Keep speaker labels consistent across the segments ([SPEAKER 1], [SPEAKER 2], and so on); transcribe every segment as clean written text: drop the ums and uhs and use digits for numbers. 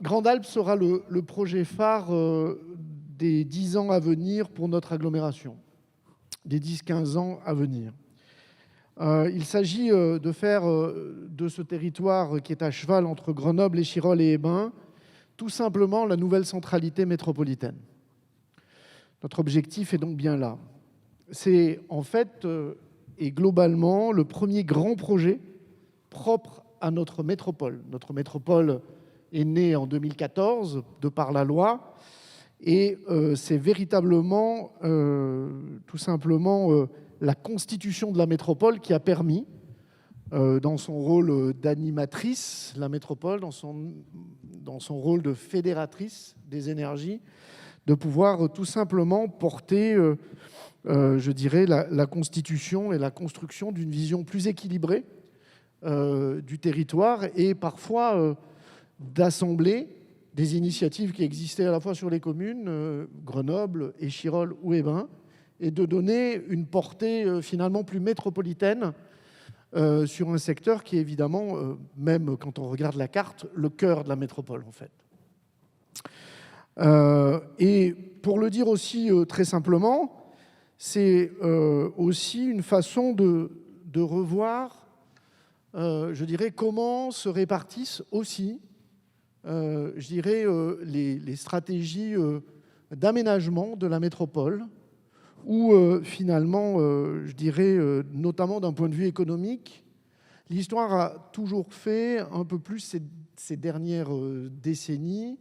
[SPEAKER 1] Grande-Alpes sera le projet phare des 10 ans à venir pour notre agglomération, des 10-15 ans à venir. Il s'agit de faire de ce territoire qui est à cheval entre Grenoble, Échirolles et Hébin, tout simplement la nouvelle centralité métropolitaine. Notre objectif est donc bien là. C'est en fait et globalement le premier grand projet propre à notre métropole. Notre métropole est née en 2014 de par la loi et c'est véritablement tout simplement la constitution de la métropole qui a permis, dans son rôle d'animatrice, la métropole, dans son rôle de fédératrice des énergies, de pouvoir tout simplement porter, je dirais, la constitution et la construction d'une vision plus équilibrée du territoire et parfois d'assembler des initiatives qui existaient à la fois sur les communes, Grenoble, Échirolles ou Hébin, et de donner une portée finalement plus métropolitaine sur un secteur qui est évidemment, même quand on regarde la carte, le cœur de la métropole en fait. Et pour le dire aussi très simplement, c'est aussi une façon de revoir, je dirais, comment se répartissent aussi, je dirais, les stratégies d'aménagement de la métropole, où finalement, je dirais, notamment d'un point de vue économique, l'histoire a toujours fait un peu plus ces dernières décennies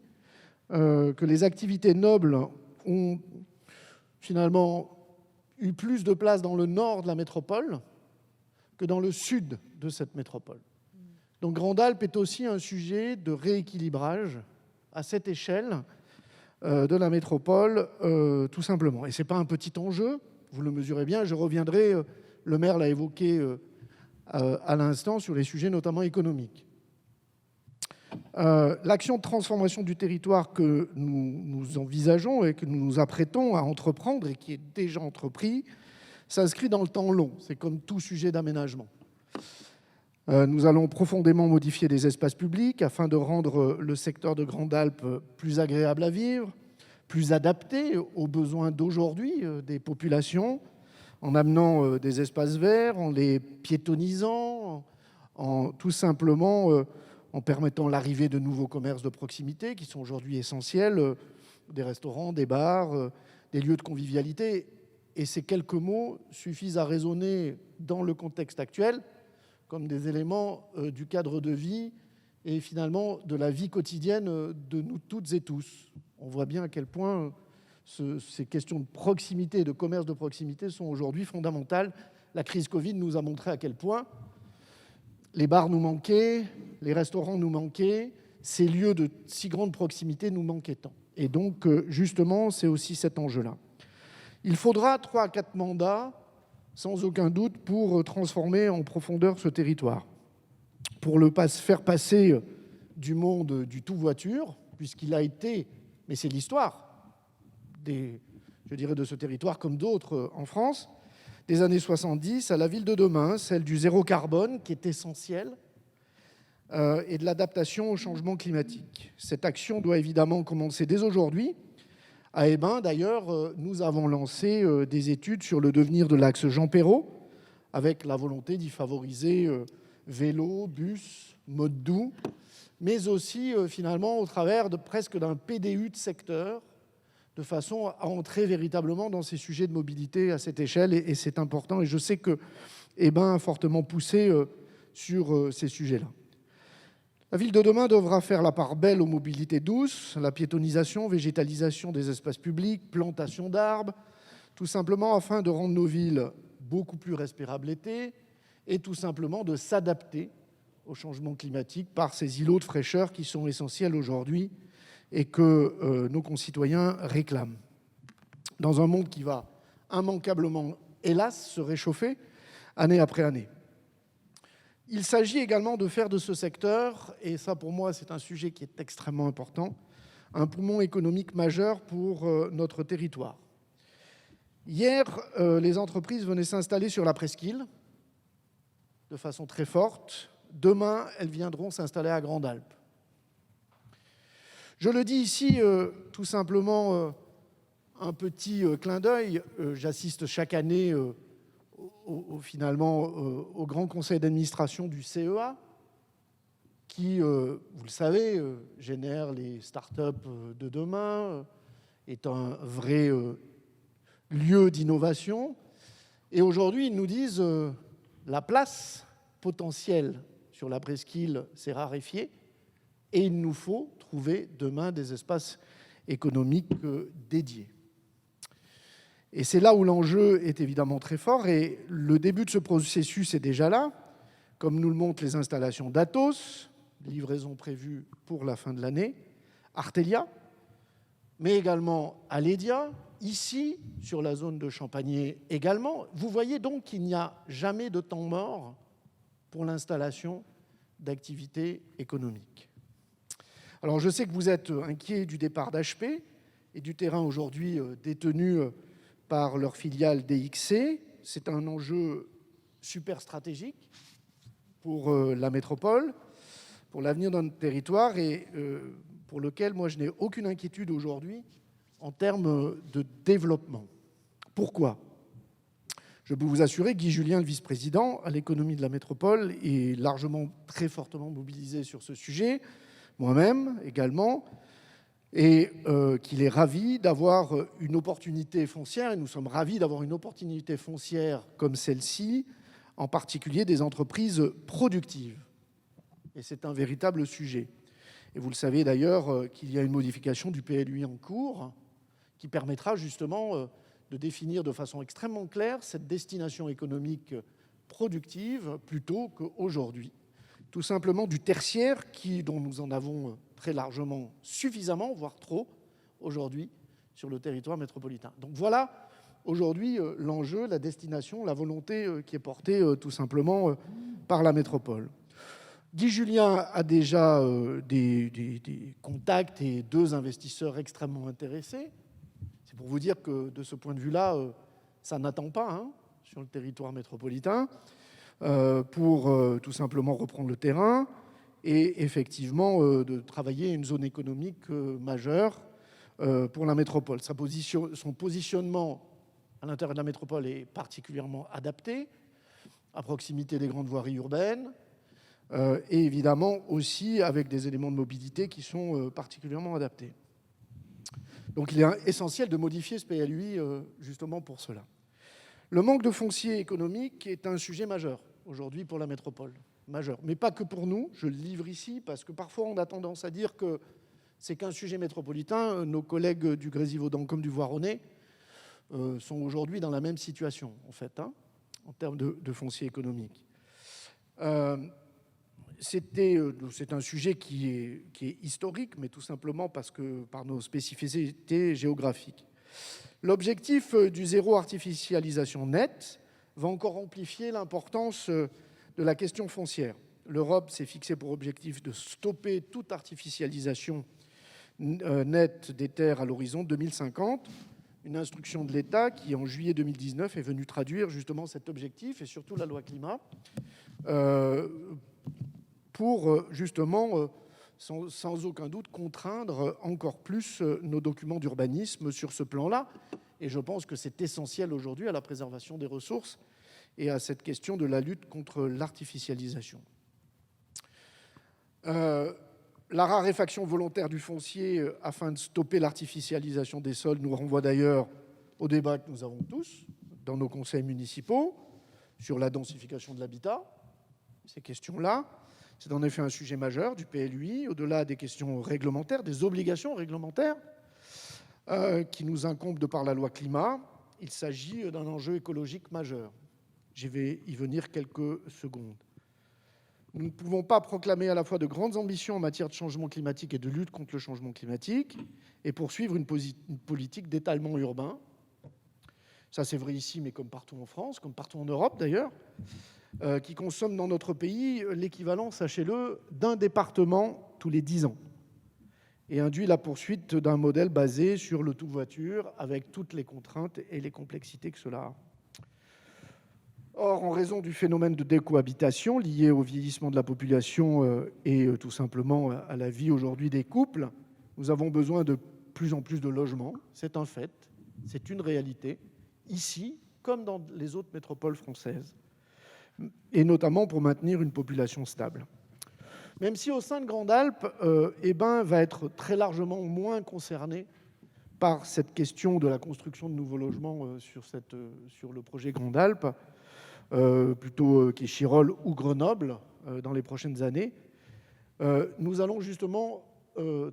[SPEAKER 1] que les activités nobles ont finalement eu plus de place dans le nord de la métropole que dans le sud de cette métropole. Donc Grande-Alpes est aussi un sujet de rééquilibrage à cette échelle de la métropole, tout simplement. Et ce n'est pas un petit enjeu, vous le mesurez bien, je reviendrai, le maire l'a évoqué à l'instant, sur les sujets notamment économiques. L'action de transformation du territoire que nous envisageons et que nous nous apprêtons à entreprendre et qui est déjà entrepris s'inscrit dans le temps long. C'est comme tout sujet d'aménagement. Nous allons profondément modifier les espaces publics afin de rendre le secteur de Grande-Alpes plus agréable à vivre, plus adapté aux besoins d'aujourd'hui des populations, en amenant des espaces verts, en les piétonnisant, en tout simplement en permettant l'arrivée de nouveaux commerces de proximité qui sont aujourd'hui essentiels, des restaurants, des bars, des lieux de convivialité. Et ces quelques mots suffisent à résonner dans le contexte actuel comme des éléments du cadre de vie et finalement de la vie quotidienne de nous toutes et tous. On voit bien à quel point ces questions de proximité et de commerce de proximité sont aujourd'hui fondamentales. La crise Covid nous a montré à quel point les bars nous manquaient, les restaurants nous manquaient, ces lieux de si grande proximité nous manquaient tant. Et donc, justement, c'est aussi cet enjeu-là. Il faudra 3 à 4 mandats, sans aucun doute, pour transformer en profondeur ce territoire. Pour le faire passer du monde du tout-voiture, puisqu'il a été, mais c'est l'histoire, je dirais, de ce territoire comme d'autres en France, des années 70 à la ville de demain, celle du zéro carbone, qui est essentielle, et de l'adaptation au changement climatique. Cette action doit évidemment commencer dès aujourd'hui. À Hébin, d'ailleurs, nous avons lancé des études sur le devenir de l'axe Jean Perrot, avec la volonté d'y favoriser vélo, bus, mode doux, mais aussi finalement au travers presque d'un PDU de secteur, de façon à entrer véritablement dans ces sujets de mobilité à cette échelle, et c'est important, et je sais que Hébin a fortement poussé sur ces sujets-là. La ville de demain devra faire la part belle aux mobilités douces, la piétonisation, végétalisation des espaces publics, plantation d'arbres, tout simplement afin de rendre nos villes beaucoup plus respirables l'été et tout simplement de s'adapter au changement climatique par ces îlots de fraîcheur qui sont essentiels aujourd'hui et que nos concitoyens réclament. Dans un monde qui va immanquablement, hélas, se réchauffer année après année. Il s'agit également de faire de ce secteur, et ça pour moi c'est un sujet qui est extrêmement important, un poumon économique majeur pour notre territoire. Hier, les entreprises venaient s'installer sur la presqu'île de façon très forte. Demain, elles viendront s'installer à Grande-Alpes. Je le dis ici tout simplement, un petit clin d'œil. J'assiste chaque année finalement au grand conseil d'administration du CEA, qui, vous le savez, génère les startups de demain, est un vrai lieu d'innovation. Et aujourd'hui, ils nous disent la place potentielle sur la presqu'île s'est raréfiée et il nous faut trouver demain des espaces économiques dédiés. Et c'est là où l'enjeu est évidemment très fort et le début de ce processus est déjà là, comme nous le montrent les installations d'Atos, livraison prévue pour la fin de l'année, Artelia, mais également Aledia, ici, sur la zone de Champagné également. Vous voyez donc qu'il n'y a jamais de temps mort pour l'installation d'activités économiques. Alors je sais que vous êtes inquiets du départ d'HP et du terrain aujourd'hui détenu par leur filiale DXC. C'est un enjeu super stratégique pour la métropole, pour l'avenir de notre territoire et pour lequel moi je n'ai aucune inquiétude aujourd'hui en termes de développement. Pourquoi ? Je peux vous assurer que Guy Julien, le vice-président à l'économie de la métropole, est largement, très fortement mobilisé sur ce sujet, moi-même également, et qu'il est ravi d'avoir une opportunité foncière, et nous sommes ravis d'avoir une opportunité foncière comme celle-ci, en particulier des entreprises productives. Et c'est un véritable sujet. Et vous le savez d'ailleurs qu'il y a une modification du PLUI en cours qui permettra justement de définir de façon extrêmement claire cette destination économique productive plutôt qu'aujourd'hui. Tout simplement du tertiaire dont nous en avons très largement suffisamment, voire trop, aujourd'hui sur le territoire métropolitain. Donc voilà aujourd'hui l'enjeu, la destination, la volonté qui est portée tout simplement par la métropole. Guy Julien a déjà des contacts et 2 investisseurs extrêmement intéressés. C'est pour vous dire que de ce point de vue-là, ça n'attend pas sur le territoire métropolitain pour tout simplement reprendre le terrain et effectivement de travailler une zone économique majeure pour la métropole. Son positionnement à l'intérieur de la métropole est particulièrement adapté, à proximité des grandes voiries urbaines, et évidemment aussi avec des éléments de mobilité qui sont particulièrement adaptés. Donc il est essentiel de modifier ce PLUI justement pour cela. Le manque de foncier économique est un sujet majeur aujourd'hui pour la métropole, majeur. Mais pas que pour nous, je le livre ici, parce que parfois on a tendance à dire que c'est qu'un sujet métropolitain. Nos collègues du Grésivaudan comme du Voironnais sont aujourd'hui dans la même situation, en fait, en termes de foncier économique. C'est un sujet qui est historique, mais tout simplement par nos spécificités géographiques. L'objectif du zéro artificialisation nette va encore amplifier l'importance de la question foncière. L'Europe s'est fixé pour objectif de stopper toute artificialisation nette des terres à l'horizon 2050. Une instruction de l'État qui, en juillet 2019, est venue traduire justement cet objectif et surtout la loi climat pour justement, sans aucun doute, contraindre encore plus nos documents d'urbanisme sur ce plan-là. Et je pense que c'est essentiel aujourd'hui à la préservation des ressources et à cette question de la lutte contre l'artificialisation. La raréfaction volontaire du foncier afin de stopper l'artificialisation des sols nous renvoie d'ailleurs au débat que nous avons tous dans nos conseils municipaux sur la densification de l'habitat. Ces questions-là, c'est en effet un sujet majeur du PLUI, au-delà des questions réglementaires, des obligations réglementaires qui nous incombent de par la loi climat. Il s'agit d'un enjeu écologique majeur. Je vais y venir quelques secondes. Nous ne pouvons pas proclamer à la fois de grandes ambitions en matière de changement climatique et de lutte contre le changement climatique et poursuivre une politique d'étalement urbain. Ça, c'est vrai ici, mais comme partout en France, comme partout en Europe d'ailleurs, qui consomme dans notre pays l'équivalent, sachez-le, d'un département tous les 10 ans et induit la poursuite d'un modèle basé sur le tout-voiture avec toutes les contraintes et les complexités que cela a. Or, en raison du phénomène de décohabitation lié au vieillissement de la population et tout simplement à la vie aujourd'hui des couples, Nous avons besoin de plus en plus de logements, c'est un fait, c'est une réalité, ici comme dans les autres métropoles françaises, et notamment pour maintenir une population stable. Même si au sein de Grande-Alpes, Hébin va être très largement moins concerné par cette question de la construction de nouveaux logements sur le projet Grande-Alpes, plutôt qu'Échirolles ou Grenoble dans les prochaines années, nous allons justement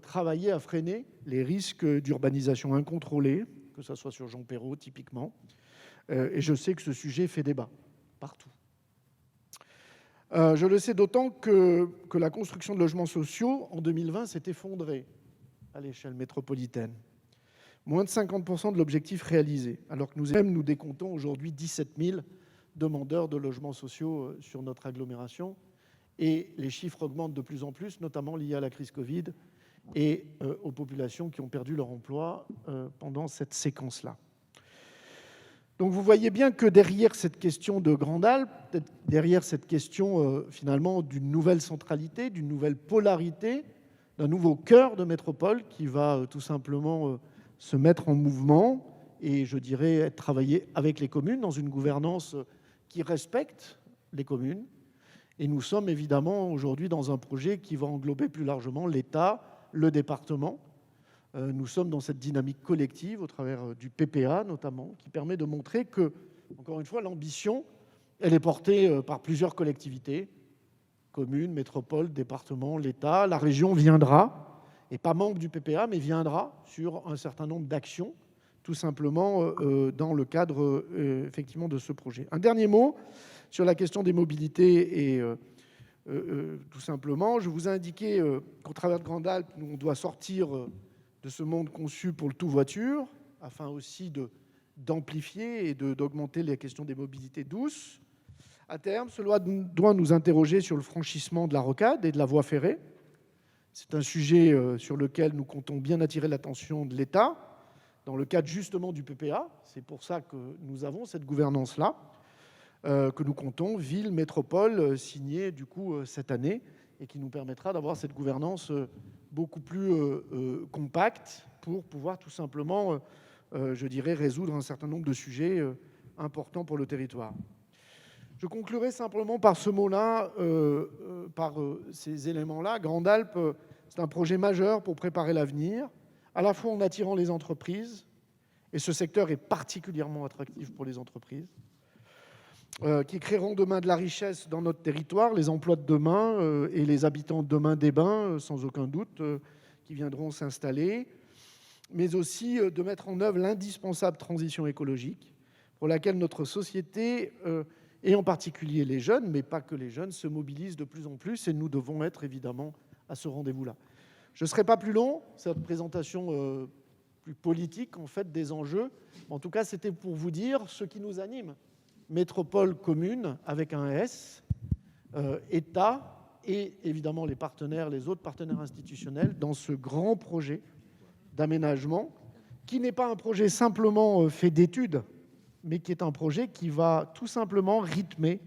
[SPEAKER 1] travailler à freiner les risques d'urbanisation incontrôlée, que ce soit sur Jean Perrot typiquement, et je sais que ce sujet fait débat partout. Je le sais d'autant que la construction de logements sociaux en 2020 s'est effondrée à l'échelle métropolitaine. Moins de 50% de l'objectif réalisé, alors que nous décomptons aujourd'hui 17 000 demandeurs de logements sociaux sur notre agglomération, et les chiffres augmentent de plus en plus, notamment liés à la crise Covid et aux populations qui ont perdu leur emploi pendant cette séquence-là. Donc vous voyez bien que derrière cette question de Grande-Alpes, derrière cette question finalement d'une nouvelle centralité, d'une nouvelle polarité, d'un nouveau cœur de métropole qui va tout simplement se mettre en mouvement et je dirais être travaillé avec les communes dans une gouvernance qui respecte les communes. Et nous sommes évidemment aujourd'hui dans un projet qui va englober plus largement l'État, le département. Nous sommes dans cette dynamique collective au travers du PPA notamment, qui permet de montrer que, encore une fois, l'ambition, elle est portée par plusieurs collectivités, communes, métropoles, départements, l'État. La région viendra, et pas membre du PPA, mais viendra sur un certain nombre d'actions, tout simplement dans le cadre effectivement de ce projet. Un dernier mot sur la question des mobilités et tout simplement, je vous ai indiqué qu'au travers de Grande-Alpes, on doit sortir de ce monde conçu pour le tout-voiture, afin aussi d'amplifier et d'augmenter les questions des mobilités douces. À terme, cela doit nous interroger sur le franchissement de la rocade et de la voie ferrée. C'est un sujet sur lequel nous comptons bien attirer l'attention de l'État, dans le cadre justement du PPA. C'est pour ça que nous avons cette gouvernance-là, que nous comptons, ville, métropole, signée du coup cette année, et qui nous permettra d'avoir cette gouvernance beaucoup plus compacte pour pouvoir tout simplement, je dirais, résoudre un certain nombre de sujets importants pour le territoire. Je conclurai simplement par ce mot-là, par ces éléments-là. Grande-Alpes, c'est un projet majeur pour préparer l'avenir, à la fois en attirant les entreprises, et ce secteur est particulièrement attractif pour les entreprises, qui créeront demain de la richesse dans notre territoire, les emplois de demain et les habitants de demain d'Hébin, sans aucun doute, qui viendront s'installer, mais aussi de mettre en œuvre l'indispensable transition écologique pour laquelle notre société, et en particulier les jeunes, mais pas que les jeunes, se mobilisent de plus en plus, et nous devons être évidemment à ce rendez-vous-là. Je ne serai pas plus long, cette présentation plus politique en fait des enjeux. En tout cas, c'était pour vous dire ce qui nous anime. Métropole commune avec un S, État et évidemment les partenaires, les autres partenaires institutionnels dans ce grand projet d'aménagement qui n'est pas un projet simplement fait d'études, mais qui est un projet qui va tout simplement rythmer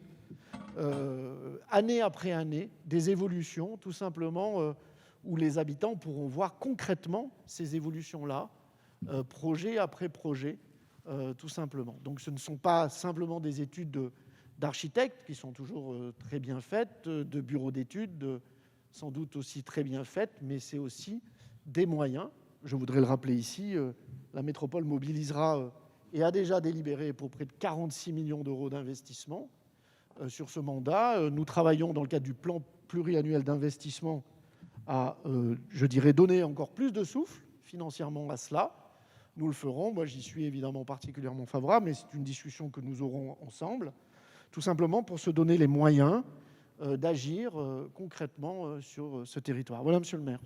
[SPEAKER 1] année après année des évolutions, tout simplement où les habitants pourront voir concrètement ces évolutions-là, projet après projet, tout simplement. Donc ce ne sont pas simplement des études d'architectes qui sont toujours très bien faites, de bureaux d'études sans doute aussi très bien faites, mais c'est aussi des moyens. Je voudrais le rappeler ici, la métropole mobilisera et a déjà délibéré pour près de 46 millions d'euros d'investissement sur ce mandat. Nous travaillons dans le cadre du plan pluriannuel d'investissement à, je dirais, donner encore plus de souffle financièrement à cela. Nous le ferons. Moi, j'y suis évidemment particulièrement favorable, mais c'est une discussion que nous aurons ensemble, tout simplement pour se donner les moyens d'agir concrètement sur ce territoire. Voilà, monsieur le maire.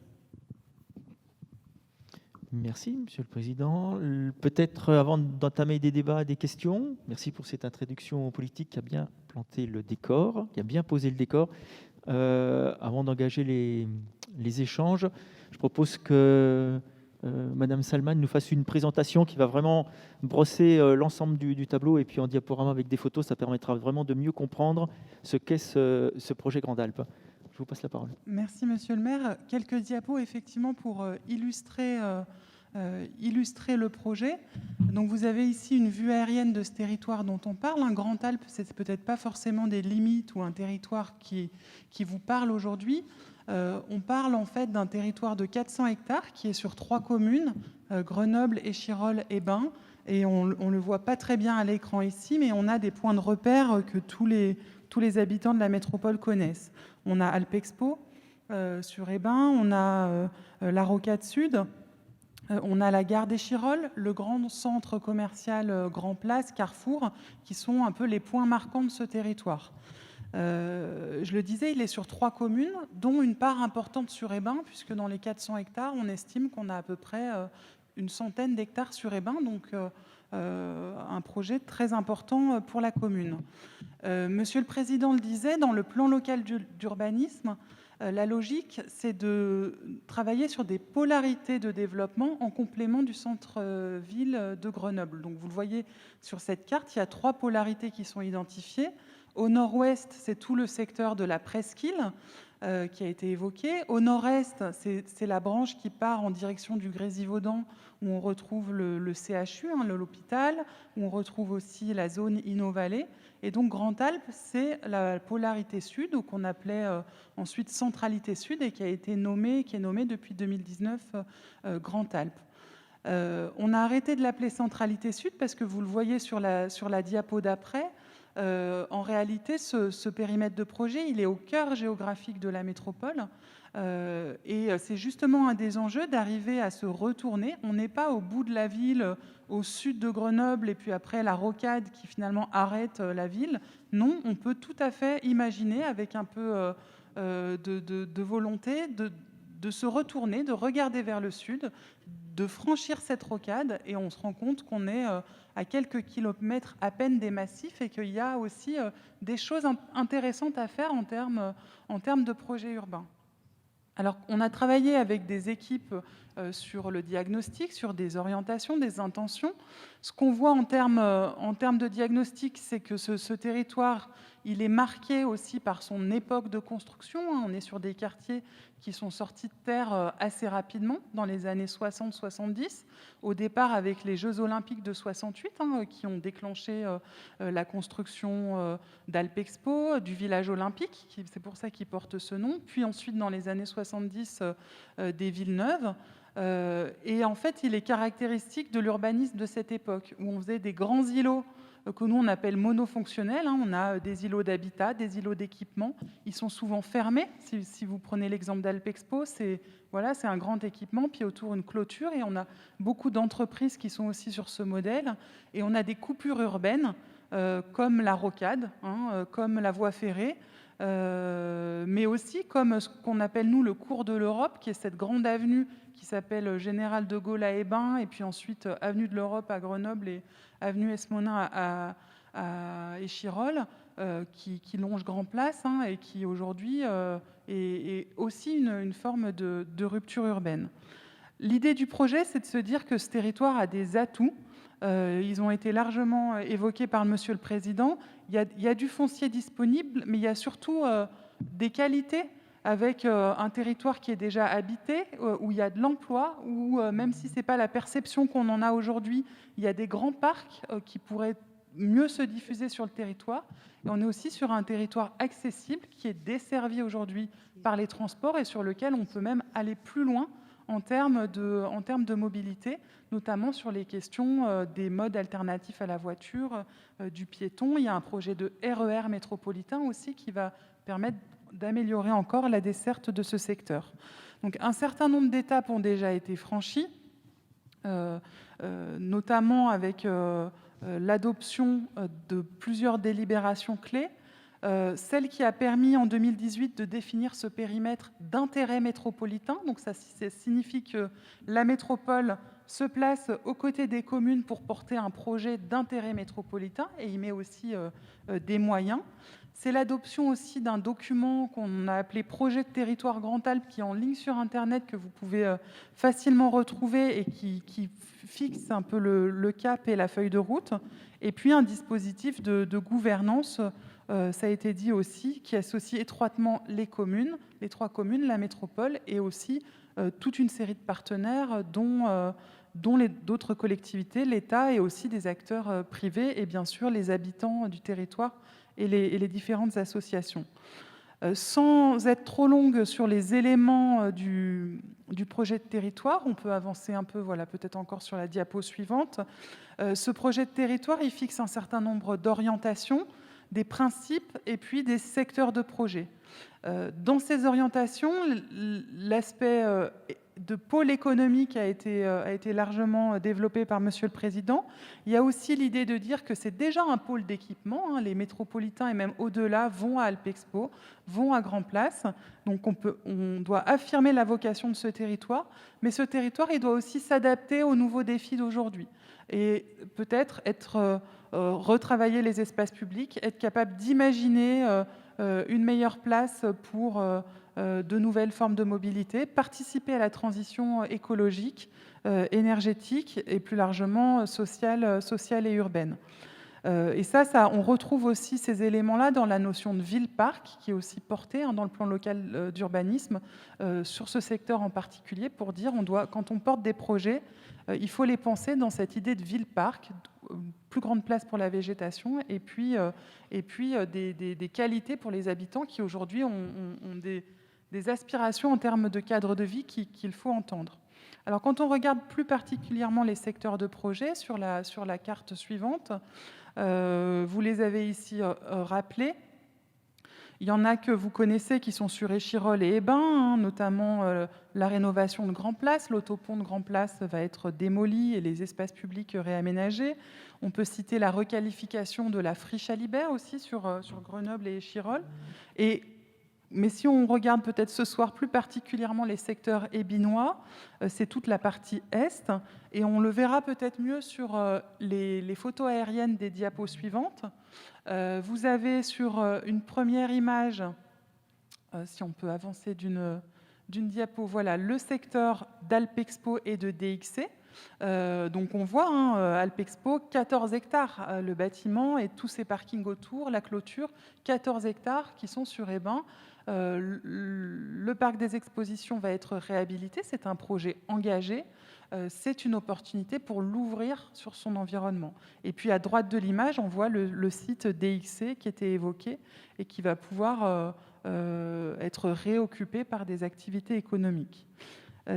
[SPEAKER 2] Merci, Monsieur le Président. Peut-être avant d'entamer des débats, des questions. Merci pour cette introduction politique qui a bien planté le décor, qui a bien posé le décor. Avant d'engager les échanges, je propose que Madame Salman nous fasse une présentation qui va vraiment brosser l'ensemble du tableau et puis en diaporama avec des photos, ça permettra vraiment de mieux comprendre ce qu'est ce projet Grande-Alpes. Je vous passe la parole.
[SPEAKER 3] Merci, monsieur le maire. Quelques diapos, effectivement, pour illustrer le projet. Donc, vous avez ici une vue aérienne de ce territoire dont on parle. Un Grand Alpes, c'est peut-être pas forcément des limites ou un territoire qui vous parle aujourd'hui. On parle en fait d'un territoire de 400 hectares qui est sur 3 communes, Grenoble, Échirolles et Bains. Et on ne le voit pas très bien à l'écran ici, mais on a des points de repère que tous les habitants de la métropole connaissent. On a Alpexpo sur Ébain, on a la Rocade Sud, on a la gare d'Échirolles, le grand centre commercial Grand Place, Carrefour, qui sont un peu les points marquants de ce territoire. Je le disais, il est sur 3 communes, dont une part importante sur Ébain, puisque dans les 400 hectares, on estime qu'on a à peu près une centaine d'hectares sur Ébain, donc un projet très important pour la commune. Monsieur le Président le disait, dans le plan local d'urbanisme, la logique, c'est de travailler sur des polarités de développement en complément du centre-ville de Grenoble. Donc vous le voyez sur cette carte, il y a 3 polarités qui sont identifiées. Au nord-ouest, c'est tout le secteur de la presqu'île qui a été évoqué. Au nord-est, c'est la branche qui part en direction du Grésivaudan, où on retrouve le CHU, l'hôpital, où on retrouve aussi la zone Inno-Vallée. Et donc Grand Alpes, c'est la polarité sud, ou qu'on appelait ensuite centralité sud, et qui est nommée depuis 2019 Grand Alpes. On a arrêté de l'appeler centralité sud parce que vous le voyez sur la diapo d'après. En réalité, ce périmètre de projet, il est au cœur géographique de la métropole. Et c'est justement un des enjeux d'arriver à se retourner. On n'est pas au bout de la ville, au sud de Grenoble, et puis après la rocade qui finalement arrête la ville. Non, on peut tout à fait imaginer, avec un peu de volonté, de se retourner, de regarder vers le sud, de franchir cette rocade, et on se rend compte qu'on est à quelques kilomètres à peine des massifs, et qu'il y a aussi des choses intéressantes à faire en termes de projets urbains. Alors, on a travaillé avec des équipes sur le diagnostic, sur des orientations, des intentions. Ce qu'on voit en termes de diagnostic, c'est que ce territoire, il est marqué aussi par son époque de construction. On est sur des quartiers qui sont sortis de terre assez rapidement, dans les années 60-70, au départ avec les Jeux Olympiques de 68, qui ont déclenché la construction d'Alpexpo, du village olympique, c'est pour ça qu'il porte ce nom, puis ensuite dans les années 70, des villes neuves. Et en fait, il est caractéristique de l'urbanisme de cette époque, où on faisait des grands îlots que nous on appelle monofonctionnels. On a des îlots d'habitat, des îlots d'équipement. Ils sont souvent fermés. Si vous prenez l'exemple d'Alpexpo, c'est un grand équipement, puis autour une clôture. Et on a beaucoup d'entreprises qui sont aussi sur ce modèle. Et on a des coupures urbaines, comme la rocade, comme la voie ferrée, mais aussi comme ce qu'on appelle nous le cours de l'Europe, qui est cette grande avenue qui s'appelle Général de Gaulle à Ébain, et puis ensuite avenue de l'Europe à Grenoble et avenue Esmonin à Échirolles, qui longe Grand Place, et qui aujourd'hui est aussi une forme de rupture urbaine. L'idée du projet, c'est de se dire que ce territoire a des atouts. Ils ont été largement évoqués par Monsieur le Président. Il y a du foncier disponible, mais il y a surtout des qualités, avec un territoire qui est déjà habité, où il y a de l'emploi, où même si ce n'est pas la perception qu'on en a aujourd'hui, il y a des grands parcs qui pourraient mieux se diffuser sur le territoire. Et on est aussi sur un territoire accessible qui est desservi aujourd'hui par les transports et sur lequel on peut même aller plus loin en termes de mobilité, notamment sur les questions des modes alternatifs à la voiture, du piéton. Il y a un projet de RER métropolitain aussi qui va permettre d'améliorer encore la desserte de ce secteur. Donc, un certain nombre d'étapes ont déjà été franchies, notamment avec l'adoption de plusieurs délibérations clés. Celle qui a permis en 2018 de définir ce périmètre d'intérêt métropolitain. Donc ça signifie que la métropole se place aux côtés des communes pour porter un projet d'intérêt métropolitain et y met aussi des moyens. C'est l'adoption aussi d'un document qu'on a appelé Projet de territoire Grand Alpes, qui est en ligne sur Internet, que vous pouvez facilement retrouver et qui fixe un peu le cap et la feuille de route. Et puis un dispositif de gouvernance ça a été dit aussi, qui associe étroitement les communes, les 3 communes, la métropole, et aussi toute une série de partenaires, dont d'autres collectivités, l'État et aussi des acteurs privés, et bien sûr les habitants du territoire et les différentes associations. Sans être trop longue sur les éléments du projet de territoire, on peut avancer un peu, voilà, peut-être encore sur la diapo suivante. Ce projet de territoire, il fixe un certain nombre d'orientations, des principes et puis des secteurs de projet. Dans ces orientations, l'aspect de pôle économique a été largement développé par Monsieur le Président. Il y a aussi l'idée de dire que c'est déjà un pôle d'équipement. Hein, les métropolitains et même au-delà vont à Alpexpo, vont à Grand Place. Donc on doit affirmer la vocation de ce territoire, mais ce territoire, il doit aussi s'adapter aux nouveaux défis d'aujourd'hui. Et peut-être retravailler les espaces publics, être capable d'imaginer une meilleure place pour de nouvelles formes de mobilité, participer à la transition écologique, énergétique et plus largement sociale et urbaine. Et ça, on retrouve aussi ces éléments-là dans la notion de ville-parc, qui est aussi portée dans le plan local d'urbanisme, sur ce secteur en particulier, pour dire quand on porte des projets, il faut les penser dans cette idée de ville-parc, plus grande place pour la végétation, et puis des qualités pour les habitants qui aujourd'hui ont des aspirations en termes de cadre de vie qu'il faut entendre. Alors quand on regarde plus particulièrement les secteurs de projet sur la carte suivante, vous les avez ici rappelés. Il y en a que vous connaissez qui sont sur Échirolles et Hébin, hein, notamment la rénovation de Grand Place. L'autopont de Grand Place va être démoli et les espaces publics réaménagés. On peut citer la requalification de la friche Alibert aussi sur Grenoble et Échirolles. Mais si on regarde peut-être ce soir plus particulièrement les secteurs ébinois, c'est toute la partie est, et on le verra peut-être mieux sur les photos aériennes des diapos suivantes. Vous avez sur une première image, si on peut avancer d'une diapo, voilà, le secteur d'Alpexpo et de DXC. Donc on voit, Alpexpo, 14 hectares, le bâtiment et tous ces parkings autour, la clôture, 14 hectares qui sont sur Hébin. Le parc des expositions va être réhabilité, c'est un projet engagé, c'est une opportunité pour l'ouvrir sur son environnement. Et puis à droite de l'image, on voit le site DXC qui était évoqué et qui va pouvoir être réoccupé par des activités économiques.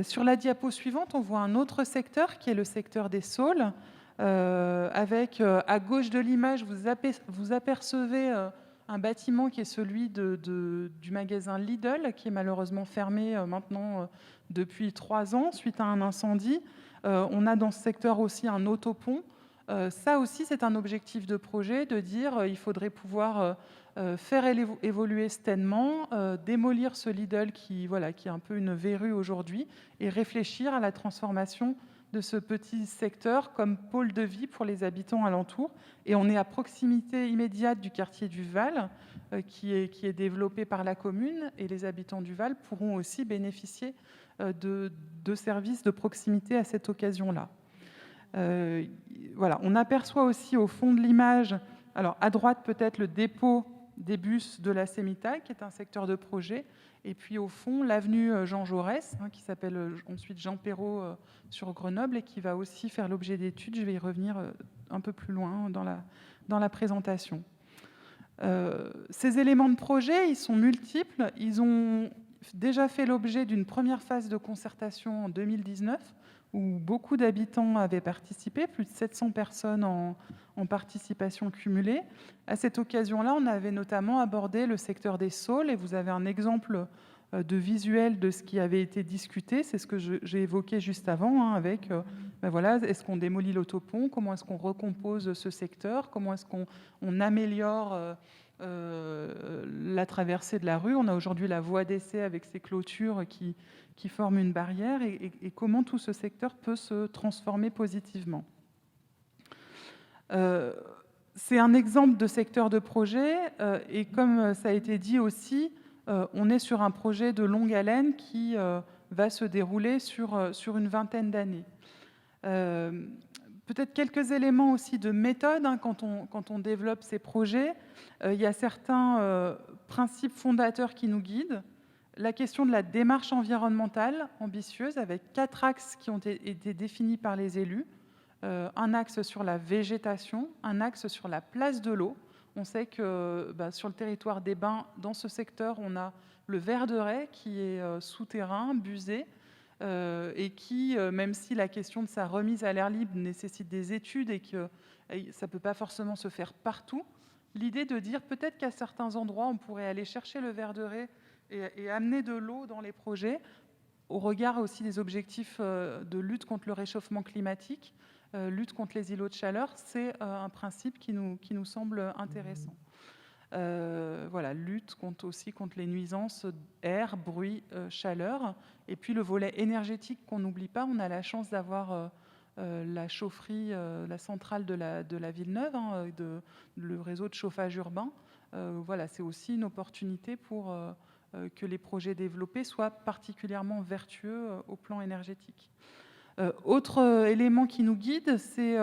[SPEAKER 3] Sur la diapo suivante, on voit un autre secteur qui est le secteur des Saules, avec à gauche de l'image, vous apercevez un bâtiment qui est celui du magasin Lidl, qui est malheureusement fermé maintenant depuis 3 ans suite à un incendie. On a dans ce secteur aussi un autopont. Ça aussi, c'est un objectif de projet, de dire il faudrait pouvoir faire évoluer stainement, démolir ce Lidl qui est un peu une verrue aujourd'hui, et réfléchir à la transformation de ce petit secteur comme pôle de vie pour les habitants alentours. Et on est à proximité immédiate du quartier du Val, qui est développé par la commune, et les habitants du Val pourront aussi bénéficier de services de proximité à cette occasion-là. Voilà, on aperçoit aussi au fond de l'image, alors à droite peut-être le dépôt des bus de la Sémitaille, qui est un secteur de projet, et puis au fond l'avenue Jean Jaurès, qui s'appelle ensuite Jean Perrot sur Grenoble, et qui va aussi faire l'objet d'études. Je vais y revenir un peu plus loin dans la présentation. Ces éléments de projet, ils sont multiples. Ils ont déjà fait l'objet d'une première phase de concertation en 2019, où beaucoup d'habitants avaient participé, plus de 700 personnes en participation cumulée. À cette occasion-là, on avait notamment abordé le secteur des Saules, et vous avez un exemple de visuel de ce qui avait été discuté. C'est ce que j'ai évoqué juste avant, avec est-ce qu'on démolit l'autopont, comment est-ce qu'on recompose ce secteur, comment est-ce qu'on améliore la traversée de la rue. On a aujourd'hui la voie d'essai avec ces clôtures qui forment une barrière, et comment tout ce secteur peut se transformer positivement. C'est un exemple de secteur de projet, et comme ça a été dit aussi, on est sur un projet de longue haleine qui va se dérouler sur une vingtaine d'années. Peut-être quelques éléments aussi de méthode quand on développe ces projets. Il y a certains principes fondateurs qui nous guident. La question de la démarche environnementale ambitieuse, avec 4 axes qui ont été définis par les élus. Un axe sur la végétation, un axe sur la place de l'eau. On sait que sur le territoire des Bains, dans ce secteur, on a le ver de Ré qui est souterrain, busé, et qui, même si la question de sa remise à l'air libre nécessite des études et que ça ne peut pas forcément se faire partout, l'idée de dire peut-être qu'à certains endroits, on pourrait aller chercher le ver de Ré et amener de l'eau dans les projets, au regard aussi des objectifs de lutte contre le réchauffement climatique, lutte contre les îlots de chaleur, c'est un principe qui nous semble intéressant. Voilà, lutte aussi contre les nuisances air, bruit, chaleur. Et puis le volet énergétique qu'on n'oublie pas, on a la chance d'avoir la chaufferie, la centrale de la Villeneuve, le réseau de chauffage urbain. Voilà, c'est aussi une opportunité pour que les projets développés soient particulièrement vertueux au plan énergétique. Autre élément qui nous guide, c'est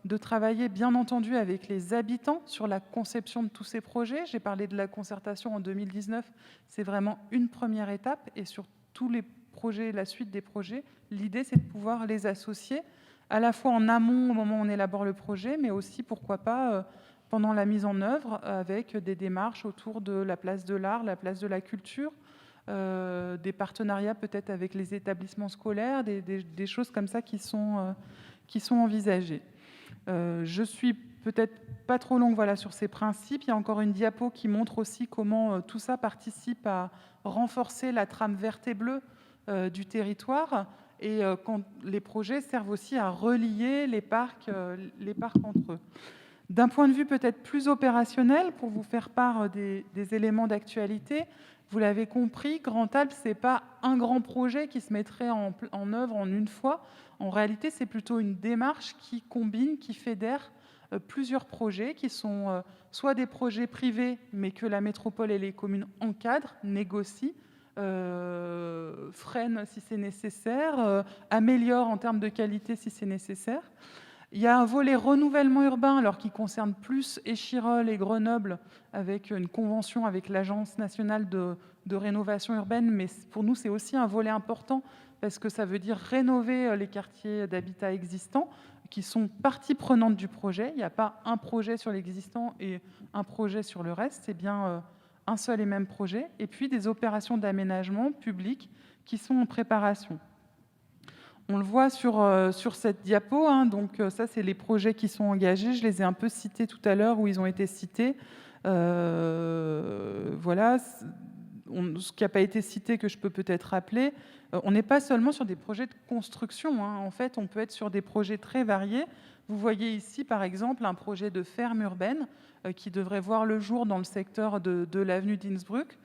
[SPEAKER 3] de travailler bien entendu avec les habitants sur la conception de tous ces projets. J'ai parlé de la concertation en 2019, c'est vraiment une première étape, et sur tous les projets, la suite des projets, l'idée c'est de pouvoir les associer à la fois en amont au moment où on élabore le projet, mais aussi pourquoi pas pendant la mise en œuvre avec des démarches autour de la place de l'art, la place de la culture, des partenariats peut-être avec les établissements scolaires, des choses comme ça qui sont envisagées. Je suis peut-être pas trop longue sur ces principes. Il y a encore une diapo qui montre aussi comment tout ça participe à renforcer la trame verte et bleue du territoire, et quand les projets servent aussi à relier les parcs entre eux. D'un point de vue peut-être plus opérationnel, pour vous faire part des éléments d'actualité, vous l'avez compris, Grand Alpes, ce n'est pas un grand projet qui se mettrait en œuvre en une fois. En réalité, c'est plutôt une démarche qui combine, qui fédère plusieurs projets qui sont soit des projets privés, mais que la métropole et les communes encadrent, négocient, freinent si c'est nécessaire, améliorent en termes de qualité si c'est nécessaire. Il y a un volet renouvellement urbain, alors qui concerne plus Échirolles et Grenoble, avec une convention avec l'Agence nationale de rénovation urbaine, mais pour nous, c'est aussi un volet important, parce que ça veut dire rénover les quartiers d'habitat existants, qui sont partie prenante du projet. Il n'y a pas un projet sur l'existant et un projet sur le reste, c'est bien un seul et même projet. Et puis des opérations d'aménagement public qui sont en préparation. On le voit sur cette diapo, donc ça, c'est les projets qui sont engagés. Je les ai un peu cités tout à l'heure, où ils ont été cités. Voilà, ce qui n'a pas été cité, que je peux peut-être rappeler, on n'est pas seulement sur des projets de construction. En fait, on peut être sur des projets très variés. Vous voyez ici, par exemple, un projet de ferme urbaine qui devrait voir le jour dans le secteur de l'avenue d'Innsbruck,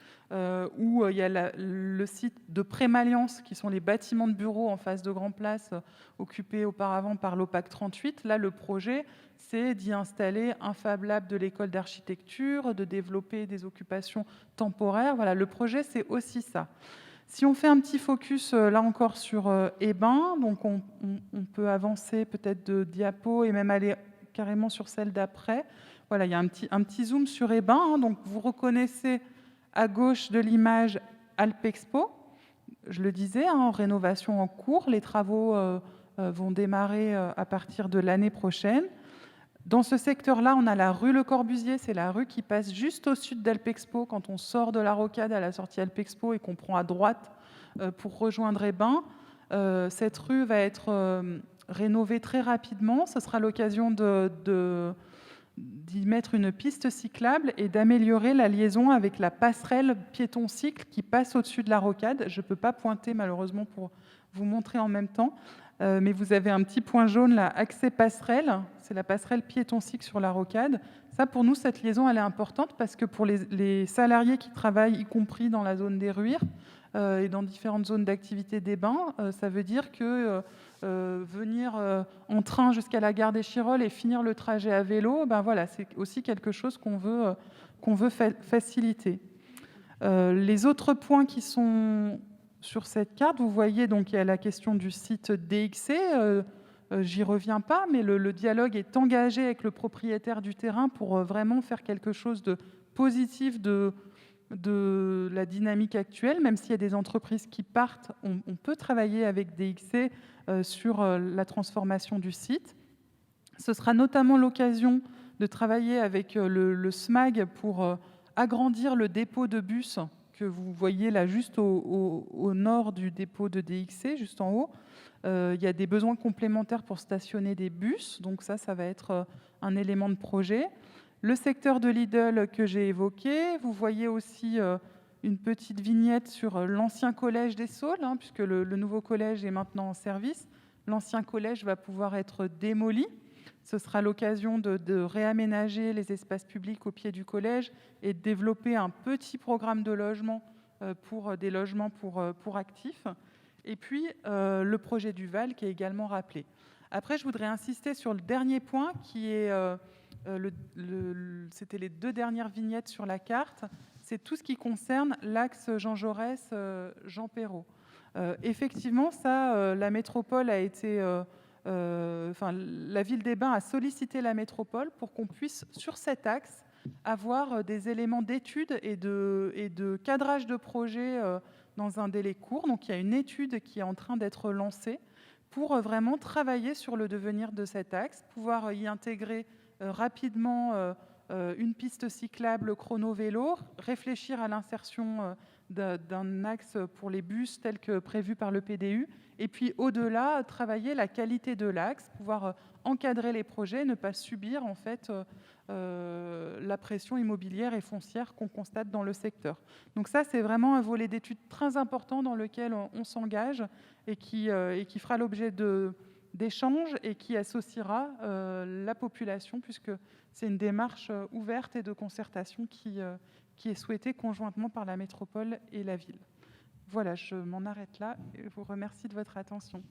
[SPEAKER 3] où il y a le site de Prémaliance, qui sont les bâtiments de bureaux en face de Grand Place, occupés auparavant par l'OPAC 38. Là, le projet, c'est d'y installer un Fab Lab de l'école d'architecture, de développer des occupations temporaires. Voilà, le projet, c'est aussi ça. Si on fait un petit focus, là encore, sur Hébin, donc on peut avancer peut-être de diapo et même aller carrément sur celle d'après. Voilà, il y a un petit zoom sur Hébin. Donc vous reconnaissez à gauche de l'image Alpexpo. Je le disais, en rénovation en cours. Les travaux vont démarrer à partir de l'année prochaine. Dans ce secteur-là, on a la rue Le Corbusier, c'est la rue qui passe juste au sud d'Alpexpo, quand on sort de la rocade à la sortie Alpexpo et qu'on prend à droite pour rejoindre Hébin. Cette rue va être rénovée très rapidement. Ce sera l'occasion d'y mettre une piste cyclable et d'améliorer la liaison avec la passerelle piéton-cycle qui passe au-dessus de la rocade. Je ne peux pas pointer malheureusement pour vous montrer en même temps. Mais vous avez un petit point jaune là, accès passerelle, c'est la passerelle piéton-cycle sur la rocade. Ça, pour nous, cette liaison, elle est importante parce que pour les salariés qui travaillent, y compris dans la zone des Ruires et dans différentes zones d'activité des Bains, ça veut dire que venir en train jusqu'à la gare d'Échirolles et finir le trajet à vélo, voilà, c'est aussi quelque chose qu'on veut faciliter. Les autres points qui sont sur cette carte, vous voyez, donc il y a la question du site DXC, j'y reviens pas, mais le dialogue est engagé avec le propriétaire du terrain pour vraiment faire quelque chose de positif de la dynamique actuelle. Même s'il y a des entreprises qui partent, on peut travailler avec DXC sur la transformation du site. Ce sera notamment l'occasion de travailler avec le SMAG pour agrandir le dépôt de bus que vous voyez là juste au nord du dépôt de DXC, juste en haut. Il y a des besoins complémentaires pour stationner des bus, donc ça va être un élément de projet. Le secteur de Lidl que j'ai évoqué, vous voyez aussi une petite vignette sur l'ancien collège des Saules, puisque le nouveau collège est maintenant en service. L'ancien collège va pouvoir être démoli. Ce sera l'occasion de réaménager les espaces publics au pied du collège et de développer un petit programme de logement pour des logements pour actifs. Et puis, le projet du Val qui est également rappelé. Après, je voudrais insister sur le dernier point qui est, c'était les 2 dernières vignettes sur la carte, c'est tout ce qui concerne l'axe Jean Jaurès, Jean Perrot. Effectivement, ça, la métropole a été... la ville des Bains a sollicité la métropole pour qu'on puisse, sur cet axe, avoir des éléments d'études et de cadrage de projet dans un délai court. Donc il y a une étude qui est en train d'être lancée pour vraiment travailler sur le devenir de cet axe, pouvoir y intégrer rapidement une piste cyclable chrono-vélo, réfléchir à l'insertion d'un axe pour les bus tel que prévu par le PDU, et puis au-delà, travailler la qualité de l'axe, pouvoir encadrer les projets, ne pas subir en fait la pression immobilière et foncière qu'on constate dans le secteur. Donc ça, c'est vraiment un volet d'études très important dans lequel on s'engage et qui fera l'objet d'échanges et qui associera la population, puisque c'est une démarche ouverte et de concertation qui est souhaitée conjointement par la métropole et la ville. Voilà, je m'en arrête là et vous remercie de votre attention.